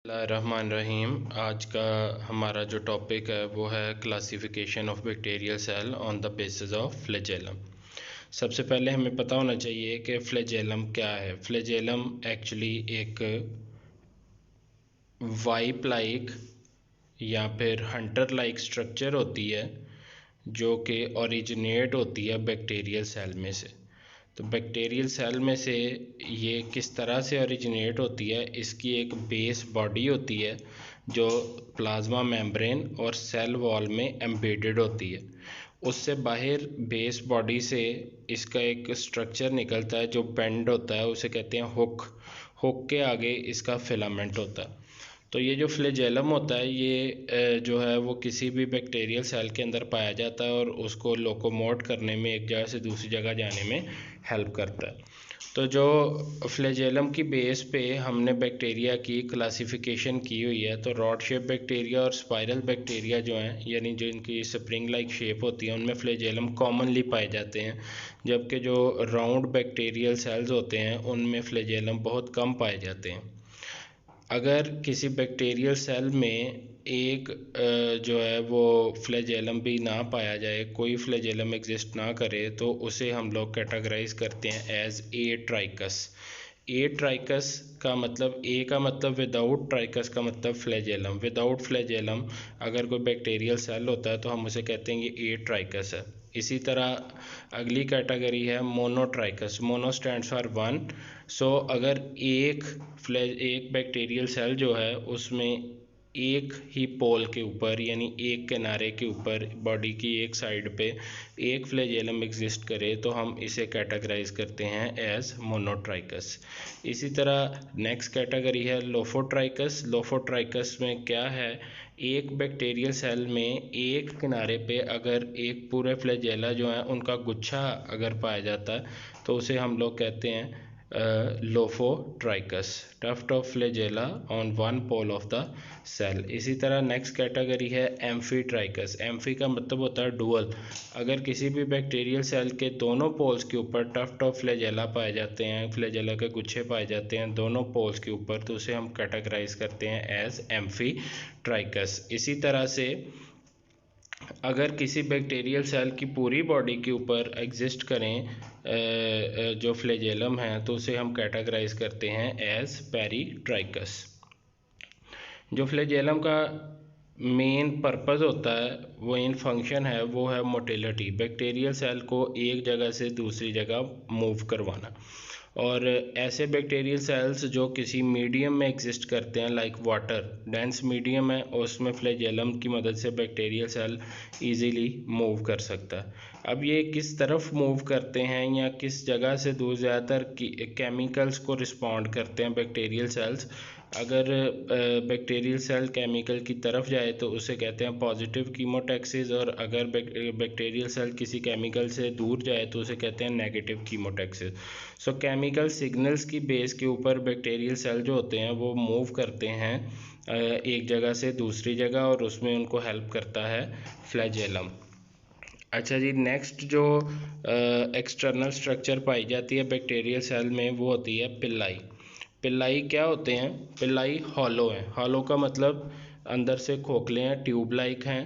रहमान रहीम। आज का हमारा जो टॉपिक है वो है classification of bacterial cell on the basis of flagellum. सबसे पहले हमें पता होना चाहिए कि फ्लैजेलम क्या है। फ्लैजेलम एक्चुअली एक वाइप लाइक या फिर हंटर लाइक स्ट्रक्चर होती है जो कि ओरिजिनेट होती है बैक्टीरियल सेल में से। तो बैक्टीरियल सेल में से ये किस तरह से ओरिजिनेट होती है, इसकी एक बेस बॉडी होती है जो प्लाज्मा मेम्ब्रेन और सेल वॉल में एम्बेडेड होती है। उससे बाहर बेस बॉडी से इसका एक स्ट्रक्चर निकलता है जो बेंड होता है, उसे कहते हैं हुक। हुक के आगे इसका फिलामेंट होता है। तो ये जो फ्लैजेलम होता है ये जो है वो किसी भी बैक्टीरियल सेल के अंदर पाया जाता है और उसको लोकोमोट करने में, एक जगह से दूसरी जगह जाने में हेल्प करता है। तो जो फ्लैजेलम की बेस पे हमने बैक्टीरिया की क्लासिफिकेशन की हुई है, तो रॉड शेप बैक्टीरिया और स्पाइरल बैक्टीरिया जो हैं, यानी जो इनकी स्प्रिंग लाइक शेप होती है, उनमें फ्लैजेलम कॉमनली पाए जाते हैं। जबकि जो राउंड बैक्टीरियल सेल्स होते हैं उनमें फ्लैजेलम बहुत कम पाए जाते हैं। अगर किसी बैक्टीरियल सेल में एक जो है वो फ्लैजेलम भी ना पाया जाए, कोई फ्लैजेलम एग्जिस्ट ना करे, तो उसे हम लोग कैटेगराइज करते हैं एज ए ट्राइकस। ए ट्राइकस का मतलब, ए का मतलब विदाउट, ट्राइकस का मतलब फ्लैजेलम। विदाउट फ्लैजेलम अगर कोई बैक्टीरियल सेल होता है तो हम उसे कहते हैं ये ए ट्राइकस है। इसी तरह अगली कैटेगरी है monotrichous. Mono stands for one. So अगर एक बैक्टीरियल सेल जो है उसमें एक ही पोल के ऊपर, यानी एक किनारे के ऊपर, बॉडी की एक साइड पे एक फ्लैजेलम एग्जिस्ट करे तो हम इसे कैटेगराइज करते हैं एज मोनोट्राइकस। इसी तरह नेक्स्ट कैटेगरी है लोफोट्राइकस। लोफोट्राइकस में क्या है, एक बैक्टीरियल सेल में एक किनारे पे अगर एक पूरे फ्लैजेला जो है उनका गुच्छा अगर पाया जाता है तो उसे हम लोग कहते हैं lophotrichous, tuft of flagella on one pole of the cell. इसी तरह नेक्स्ट कैटेगरी है एम्फीट्राइकस। एम्फी का मतलब होता है डुअल। अगर किसी भी बैक्टीरियल सेल के दोनों पोल्स के ऊपर टफ्ट ऑफ फ्लैजेला पाए जाते हैं, फ्लैजेला के गुच्छे पाए जाते हैं दोनों पोल्स के ऊपर, तो उसे हम कैटेगराइज करते हैं एज एम्फीट्राइकस। इसी तरह से अगर किसी बैक्टीरियल सेल की पूरी बॉडी के ऊपर एग्जिस्ट करें जो फ्लैजेलम है, तो उसे हम कैटेगराइज करते हैं एज पेरीट्राइकस। जो फ्लैजेलम का मेन पर्पस होता है, वो इन फंक्शन है, वो है मोटिलिटी। बैक्टीरियल सेल को एक जगह से दूसरी जगह मूव करवाना। और ऐसे बैक्टीरियल सेल्स जो किसी मीडियम में एग्जिस्ट करते हैं, लाइक वाटर, डेंस मीडियम है, और उसमें फ्लैजेलम की मदद से बैक्टीरियल सेल इजीली मूव कर सकता है। अब ये किस तरफ मूव करते हैं या किस जगह से दूर, ज़्यादातर केमिकल्स को रिस्पॉन्ड करते हैं बैक्टीरियल सेल्स। अगर बैक्टीरियल सेल केमिकल की तरफ जाए तो उसे कहते हैं पॉजिटिव कीमोटैक्सिस, और अगर बैक्टीरियल सेल किसी केमिकल से दूर जाए तो उसे कहते हैं नेगेटिव कीमोटैक्सिस। सो केमिकल सिग्नल्स की बेस के ऊपर बैक्टीरियल सेल जो होते हैं वो मूव करते हैं एक जगह से दूसरी जगह, और उसमें उनको हेल्प करता है फ्लैजेलम। अच्छा जी, नेक्स्ट जो एक्सटर्नल स्ट्रक्चर पाई जाती है बैक्टीरियल सेल में वो होती है पिल्लाई। पिल्लाई क्या होते हैं? पिल्लाई हॉलो हैं। हॉलो का मतलब अंदर से खोखले हैं, ट्यूब लाइक हैं,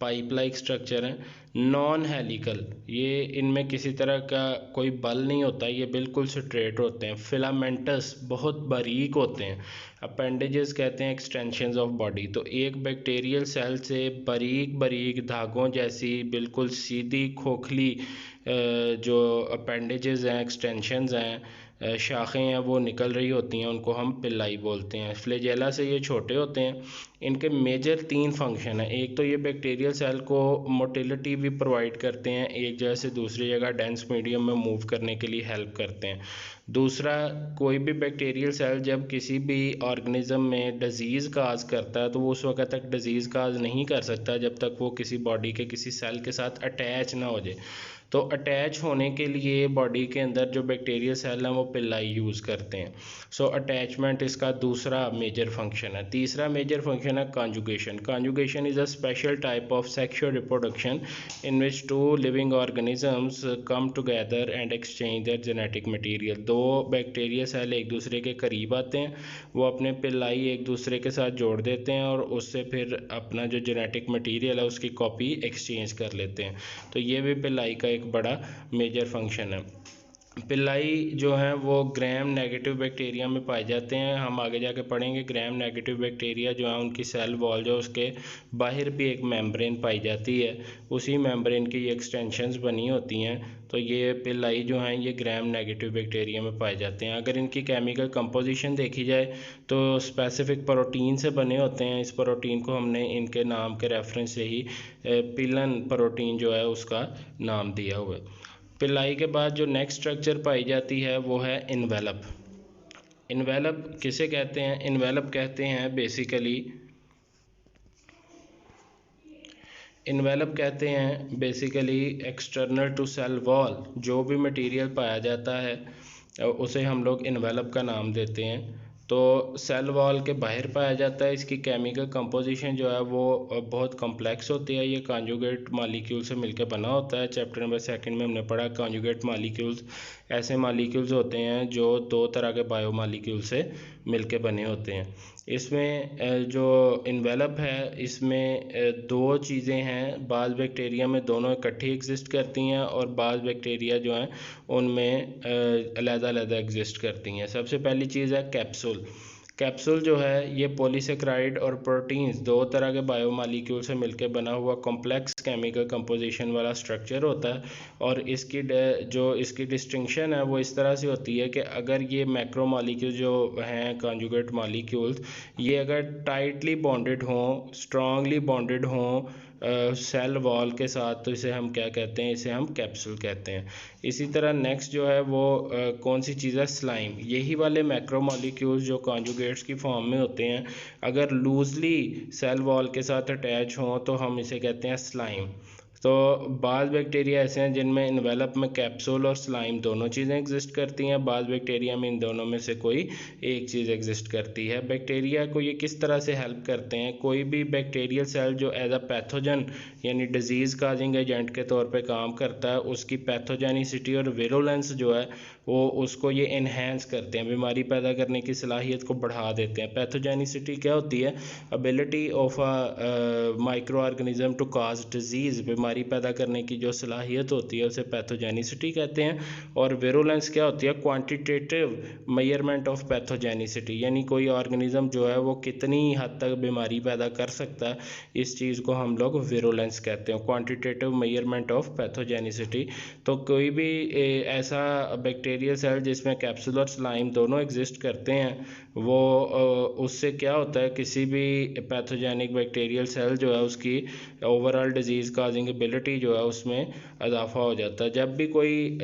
पाइप लाइक स्ट्रक्चर हैं, नॉन हेलिकल। ये इनमें किसी तरह का कोई बल नहीं होता, ये बिल्कुल स्ट्रेट होते हैं। फिलामेंटस, बहुत बारीक होते हैं। अपेंडेजेस कहते हैं एक्सटेंशंस ऑफ बॉडी। तो एक बैक्टीरियल सेल से बारीक बारीक धागों जैसी बिल्कुल सीधी खोखली जो अपेंडेजेस हैं, एक्सटेंशंस हैं, शाखें हैं, वो निकल रही होती हैं, उनको हम पिल्लाई बोलते हैं। फ्लैजेला से ये छोटे होते हैं। इनके मेजर 3 फंक्शन हैं। एक तो ये बैक्टीरियल सेल को मोटिलिटी भी प्रोवाइड करते हैं, एक जगह से दूसरी जगह डेंस मीडियम में मूव करने के लिए हेल्प करते हैं। दूसरा, कोई भी बैक्टीरियल सेल जब किसी भी ऑर्गेनिज्म में डिजीज़ काज करता है तो वो उस वक्त तक डिजीज़ काज नहीं कर सकता जब तक वो किसी बॉडी के किसी सेल के साथ अटैच ना हो जाए। तो अटैच होने के लिए बॉडी के अंदर जो बैक्टीरियल सेल हैं वो पिल्लाई यूज़ करते हैं। सो अटैचमेंट इसका दूसरा मेजर फंक्शन है। तीसरा मेजर फंक्शन है conjugation. Conjugation is a special type of sexual reproduction in which two living organisms come together and exchange their genetic material. दो बैक्टीरिया सेल एक दूसरे के करीब आते हैं, वो अपने पिल्लाई एक दूसरे के साथ जोड़ देते हैं और उससे फिर अपना जो जेनेटिक मटीरियल है उसकी कॉपी एक्सचेंज कर लेते हैं। तो ये भी पिल्लाई का एक बड़ा मेजर फंक्शन है। पिल्लाई जो हैं वो ग्राम नेगेटिव बैक्टीरिया में पाए जाते हैं। हम आगे जाके पढ़ेंगे ग्राम नेगेटिव बैक्टीरिया जो है उनकी सेल वॉल जो उसके बाहर भी एक मेम्ब्रेन पाई जाती है, उसी मेम्ब्रेन की ये एक्सटेंशंस बनी होती हैं। तो ये पिल्लाई जो हैं ये ग्राम नेगेटिव बैक्टीरिया में पाए जाते हैं। अगर इनकी केमिकल कंपोजिशन देखी जाए तो स्पेसिफिक प्रोटीन से बने होते हैं। इस प्रोटीन को हमने इनके नाम के रेफरेंस से ही पिलन प्रोटीन जो है उसका नाम दिया हुआ है। पिल्लाई के बाद जो नेक्स्ट स्ट्रक्चर पाई जाती है वो है इन्वेलप। इन्वेलप किसे कहते हैं? इन्वेलप कहते हैं basically external to cell wall जो भी मटेरियल पाया जाता है उसे हम लोग इन्वेलप का नाम देते हैं। तो सेल वॉल के बाहर पाया जाता है। इसकी केमिकल कंपोजिशन जो है वो बहुत कॉम्प्लेक्स होती है। ये कॉन्जुगेट मॉलिक्यूल से मिलकर बना होता है। चैप्टर नंबर 2 में हमने पढ़ा कॉन्जुगेट मॉलिक्यूल्स ऐसे मॉलिक्यूल्स होते हैं जो दो तरह के बायो मॉलिक्यूल से मिलकर बने होते हैं। इसमें जो इन्वेलप है इसमें दो चीज़ें हैं। बाज़ बैक्टीरिया में दोनों इकट्ठी एग्जिस्ट करती हैं और बाज़ बैक्टीरिया जो हैं उनमें अलग-अलग एग्जिस्ट करती हैं। सबसे पहली चीज़ है कैप्सूल। कैप्सूल जो है ये पॉलीसेक्राइड और प्रोटीन्स दो तरह के बायोमॉलिक्यूल से मिलकर बना हुआ कॉम्प्लेक्स केमिकल कंपोजिशन वाला स्ट्रक्चर होता है। और इसकी डिस्टिंक्शन है वो इस तरह से होती है कि अगर ये मैक्रोमॉलिक्यूल जो हैं कॉन्जुगेट मॉलिक्यूल्स ये अगर टाइटली बॉन्डेड हों, स्ट्रांगली बॉन्डेड हों सेल वॉल के साथ, तो इसे हम क्या कहते हैं? इसे हम कैप्सूल कहते हैं। इसी तरह नेक्स्ट जो है वो कौन सी चीज़ है? स्लाइम। यही वाले मैक्रोमॉलिक्यूल्स जो कॉन्जुगेट्स की फॉर्म में होते हैं अगर लूजली सेल वॉल के साथ अटैच हों तो हम इसे कहते हैं स्लाइम। तो बाज़ बैक्टीरिया ऐसे हैं जिनमें इन्वेलप में कैप्सूल और स्लाइम दोनों चीज़ें एग्जिस्ट करती हैं। बाज़ बैक्टीरिया में इन दोनों में से कोई एक चीज़ एग्जिस्ट करती है। बैक्टीरिया को ये किस तरह से हेल्प करते हैं? कोई भी बैक्टीरियल सेल जो एज अ पैथोजन यानी डिजीज़ काजिंग एजेंट के तौर पे काम करता है उसकी पैथोजेनिसिटी और विरुलेंस जो है वो उसको ये इन्हेंस करते हैं, बीमारी पैदा करने की सलाहियत को बढ़ा देते हैं। पैथोजेनिसिटी क्या होती है? Ability of a microorganism to cause disease. बीमारी पैदा करने की जो सलाहियत होती है उसे पैथोजेनिसिटी कहते हैं। और विरुलेंस क्या होती है? क्वांटिटेटिव मेजरमेंट ऑफ पैथोजेनिसिटी, यानी कोई ऑर्गेनिज्म जो है वो कितनी हद तक बीमारी पैदा कर सकता है, इस चीज़ को हम लोग विरुलेंस कहते हैं, क्वांटिटेटिव मेजरमेंट ऑफ पैथोजेनिसिटी। तो कोई भी ऐसा बैक्टीरियल सेल जिसमें कैप्सूल और स्लाइम दोनों एग्जिस्ट करते हैं वो उससे क्या होता है? किसी भी पैथोजेनिक बैक्टीरियल सेल जो है उसकी ओवरऑल डिजीज़ काजिंग एबिलिटी जो है उसमें इजाफा हो जाता है। जब भी कोई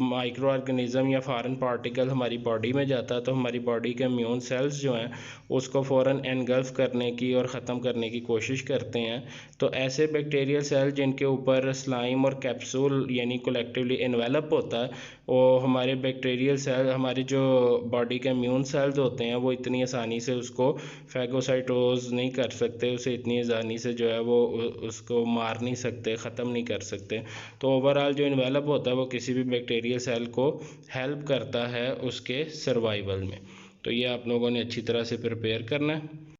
माइक्रो ऑर्गेनिज्म या फॉरेन पार्टिकल हमारी बॉडी में जाता है तो हमारी बॉडी के इम्यून सेल्स जो हैं उसको फ़ौरन एनगल्फ करने की और ख़त्म करने की कोशिश करते हैं। तो ऐसे बैक्टीरियल सेल जिनके ऊपर स्लाइम और कैप्सूल यानी कलेक्टिवली इन्वेलप होता है वो हमारे बैक्टीरियल सेल, हमारी जो बॉडी के इम्यून सेल्स होते हैं वो इतनी आसानी से उसको फैगोसाइटोज नहीं कर सकते, उसे इतनी आसानी से जो है वो उसको मार नहीं सकते, ख़त्म नहीं कर सकते। तो ओवरऑल जो इन्वेलप होता है वो किसी भी बैक्टीरियल सेल को हेल्प करता है उसके सर्वाइवल में। तो ये आप लोगों ने अच्छी तरह से प्रिपेयर करना है।